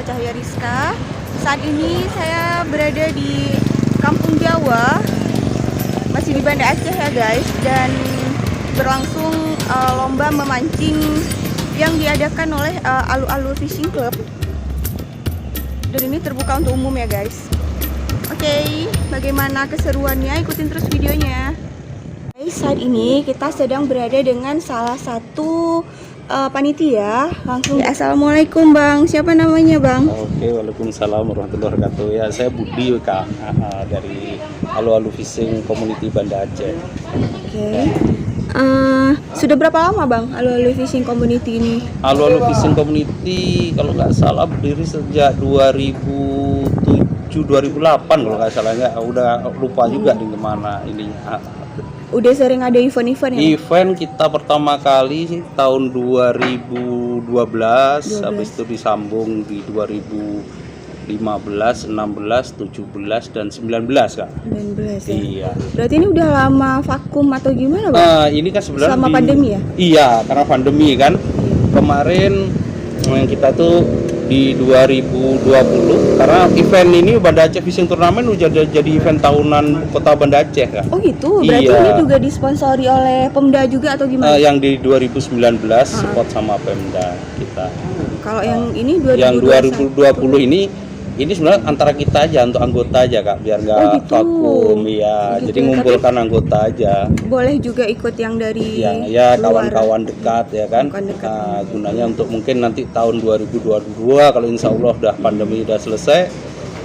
Cahya Rizka. Saat ini saya berada di Kampung Jawa, masih di Banda Aceh ya guys, dan berlangsung lomba memancing yang diadakan oleh Alu-Alu Fishing Club. Dan ini terbuka untuk umum ya guys. Oke, bagaimana keseruannya? Ikutin terus videonya. Saat ini kita sedang berada dengan salah satu panitia. Langsung Assalamualaikum Bang, siapa namanya Bang? Oke, waalaikumsalam warahmatullahi wabarakatuh. Ya, saya Budi Kak, dari Alu-Alu Fishing Community Banda Aceh. Oke. Sudah berapa lama Bang Alu-Alu Fishing Community ini? Alu-Alu Fishing Community kalau nggak salah berdiri sejak 2007-2008 kalau nggak salah, udah lupa juga di mana ininya. Udah sering ada event-event ya? Event kita pertama kali sih tahun 2012, habis itu disambung di 2015, 16, 17 dan 19 Kak. 19 ya? Iya. Berarti ini udah lama vakum atau gimana Bang? Ini kan sebenarnya selama pandemi ya? Iya, karena pandemi kan. Kemarin yang kita tuh di 2020 karena event ini Banda Aceh Fishing Tournament udah jadi event tahunan Kota Banda Aceh kan. Oh gitu, berarti ini juga disponsori oleh Pemda juga atau gimana? Yang di 2019 support sama Pemda kita. Kalau yang ini 2021. Yang 2020 ini sebenarnya antara kita aja, untuk anggota aja Kak, biar nggak vakum ya. Gitu. Jadi ngumpulkan anggota aja. Boleh juga ikut yang dari ya kawan-kawan dekat ya kan. Gunanya untuk mungkin nanti tahun 2022 kalau insya Allah udah pandemi udah selesai,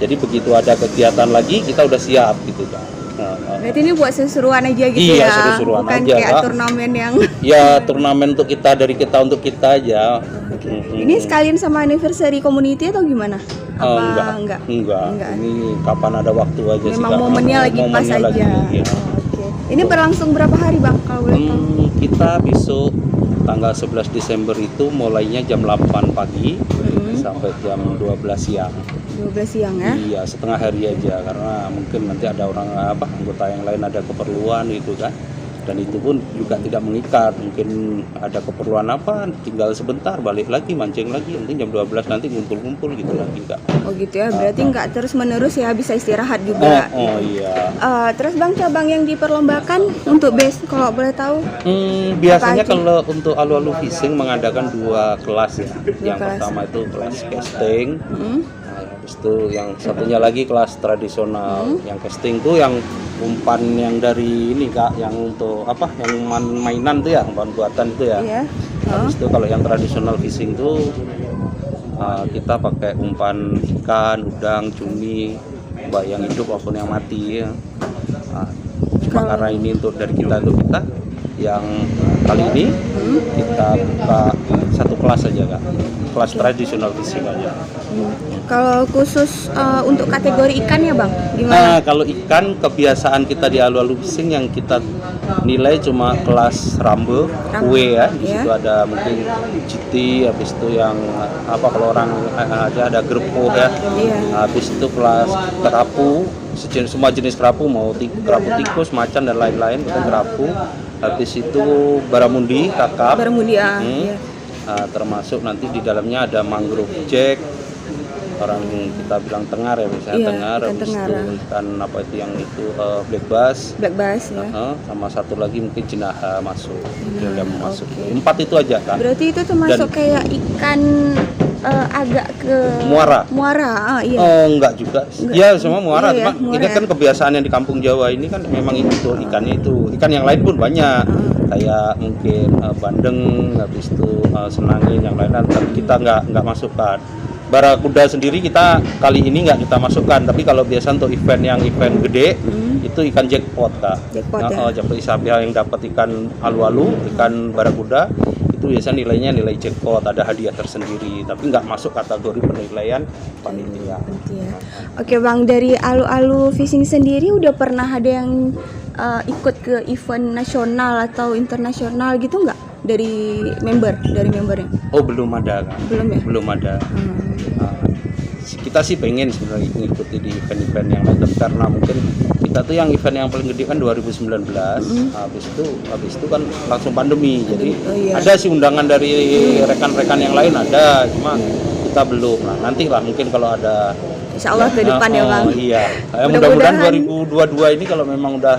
jadi begitu ada kegiatan lagi kita udah siap gitu Kak. Berarti ini buat seru-seruan aja gitu ya? Iya, seru-seruan bukan aja kayak Kak. Turnamen yang ya turnamen untuk kita, dari kita untuk kita aja. Ini sekalian sama anniversary community atau gimana? Enggak. Ini kapan ada waktu aja. Memang sih Kak. momennya lagi pas aja. Ya. Oke. Ini berlangsung berapa hari Bang kalau boleh tahu? Kita besok tanggal 11 Desember itu mulainya jam 8 pagi sampai jam 12 siang. 12 siang ya? Iya, setengah hari aja karena mungkin nanti ada orang anggota yang lain ada keperluan gitu kan. Dan itu pun juga tidak mengikat, mungkin ada keperluan apa tinggal sebentar balik lagi mancing lagi, nanti jam 12 nanti ngumpul-ngumpul gitu lagi Kak. Oh gitu ya, berarti nggak terus menerus ya, bisa istirahat juga. Iya. Terus Bang, cabang yang diperlombakan untuk base kalau boleh tahu? Biasanya kalau untuk Alu-Alu Fishing mengadakan 2 kelas ya. Yang kelas. pertama itu kelas casting. Habis itu yang satunya lagi kelas tradisional. Yang casting tuh yang umpan yang dari ini Kak, yang untuk apa? Yang mainan tuh ya, umpan buatan itu ya. Iya. Habis itu kalau yang tradisional fishing tuh kita pakai umpan ikan, udang, cumi, baik yang hidup maupun yang mati ya. Cuma karena ini untuk dari kita untuk kita, yang kali ini kita buka 1 kelas aja Kak, kelas tradisional fishing aja. Kalau khusus untuk kategori ikan ya Bang, gimana? Kalau ikan kebiasaan kita di Alu-Alu Fishing yang kita nilai cuma kelas rambe, kue ya. Di situ ada mungkin GT, habis itu yang apa kalau orang aja ada gerpo ya. Habis itu kelas kerapu, semua jenis kerapu, mau kerapu tikus, macan dan lain-lain, bukan kerapu. Habis itu baramundi, kakap. Baramundi Termasuk nanti di dalamnya ada mangrove jack, orang kita bilang tengar ya, misalnya tengar. Habis itu ikan apa itu yang itu black bass ya. Sama satu lagi mungkin jinaha masuk. Yang masuk. 4 itu aja Kak. Berarti itu termasuk kayak ikan agak ke muara. Iya. Enggak juga. Ya semua muara, cuma ini kan kebiasaan yang di Kampung Jawa ini kan memang itu ikannya itu. Ikan yang lain pun banyak. Kayak mungkin bandeng, habis itu senangin yang lain-lain, tapi kita nggak masukkan. Barakuda sendiri kita kali ini nggak kita masukkan, tapi kalau biasa untuk event gede itu ikan jackpot Kak. Jackpot Isabel yang dapat ikan alu-alu, ikan barakuda itu biasanya nilainya nilai jackpot, ada hadiah tersendiri, tapi nggak masuk kategori penilaian panitia. Oke Bang, dari Alu-Alu Fishing sendiri udah pernah ada yang ikut ke event nasional atau internasional gitu nggak dari membernya? Oh belum ada Kak. Belum ada. Kita sih pengen sebenarnya mengikuti di event-event yang lain, tapi karena mungkin kita tuh yang event yang paling gede kan 2019. Habis itu kan langsung pandemi. Jadi ada sih undangan dari rekan-rekan yang lain ada, cuma kita belum lah. Nanti lah mungkin kalau ada Insya Allah ke depan ya Bang. Iya. Mudah-mudahan 2022 ini kalau memang udah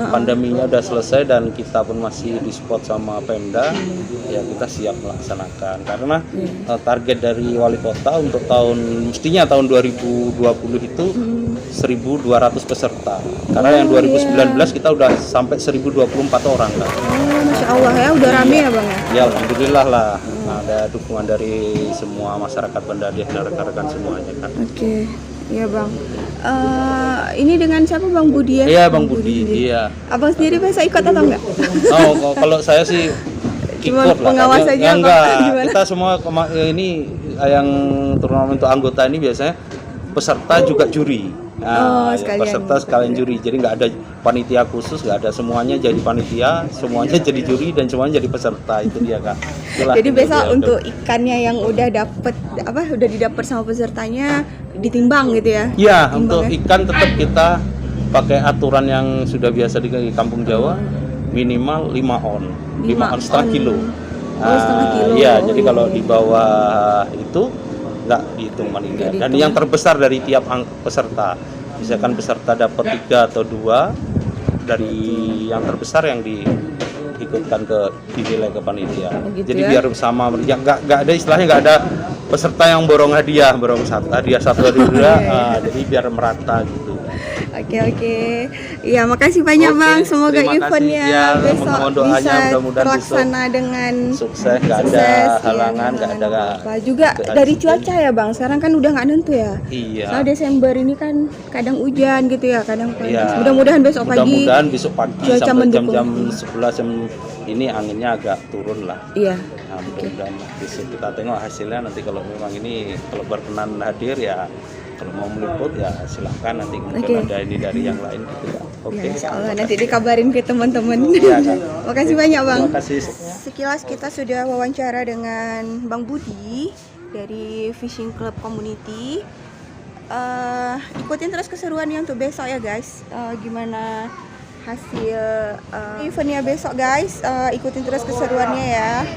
pandeminya udah selesai dan kita pun masih di support sama Pemda, ya kita siap melaksanakan. Karena target dari wali kota untuk mestinya tahun 2020 itu 1.200 peserta. Karena yang 2019 kita udah sampai 1.024 orang kan. Masya Allah ya, udah rame ya Bang ya? Ya alhamdulillah lah. Ada dukungan dari semua masyarakat Banda Aceh dan rekan-rekan semuanya kan. Oke, iya Bang. Ini dengan siapa Bang Budi ya? Iya Bang Budi, iya. Abang sendiri biasa ikut atau enggak? Oh, kalau saya sih Cuma ikut pengawas lah. aja Ya, enggak. Gimana? Kita semua ini yang turnamen untuk anggota ini biasanya peserta juga juri. Nah, peserta sekalian juri. Jadi nggak ada panitia khusus, nggak ada, semuanya jadi panitia, semuanya jadi juri dan semuanya jadi peserta. Itu dia kan. Jadi biasa untuk ikannya yang udah didapat sama pesertanya ditimbang gitu ya? Iya, untuk ikan tetap kita pakai aturan yang sudah biasa di Kampung Jawa, minimal 5 on, 5 on setengah kilo. Setengah kilo. Iya, jadi kalau di bawah itu nggak dihitung panitia. Dan yang terbesar dari tiap peserta, misalkan peserta dapat 3 atau 2, dari yang terbesar yang diikutkan dinilai ke panitia. Jadi biar sama, ya nggak ada istilahnya, nggak ada peserta yang borong hadiah satu jadi biar merata gitu. Oke. Iya, makasih banyak Bang. Semoga eventnya besok bisa terlaksana dengan sukses, nggak ada halangan, nggak ada apa. Juga dari cuaca ya Bang. Sekarang kan udah nggak nentu ya. Iya. Nah, Desember ini kan kadang hujan gitu ya, kadang panas. Iya. Mudah-mudahan besok pagi sampai jam 11 ini anginnya agak turun lah. Iya. Nah, mudah-mudahan besok kita tengok hasilnya. Nanti kalau memang ini kalau berkenan hadir ya, kalau mau meliput ya silahkan, nanti mungkin ada ini dari yang lain gitu ya. Oke. Ya, insya Allah nanti dikabarin ke teman-teman. Iya, kan? Makasih banyak Bang. Terima kasih. Sekilas kita sudah wawancara dengan Bang Budi dari Fishing Club Community. Ikutin terus keseruannya untuk besok ya guys. Gimana hasil eventnya besok guys? Ikutin terus keseruannya ya.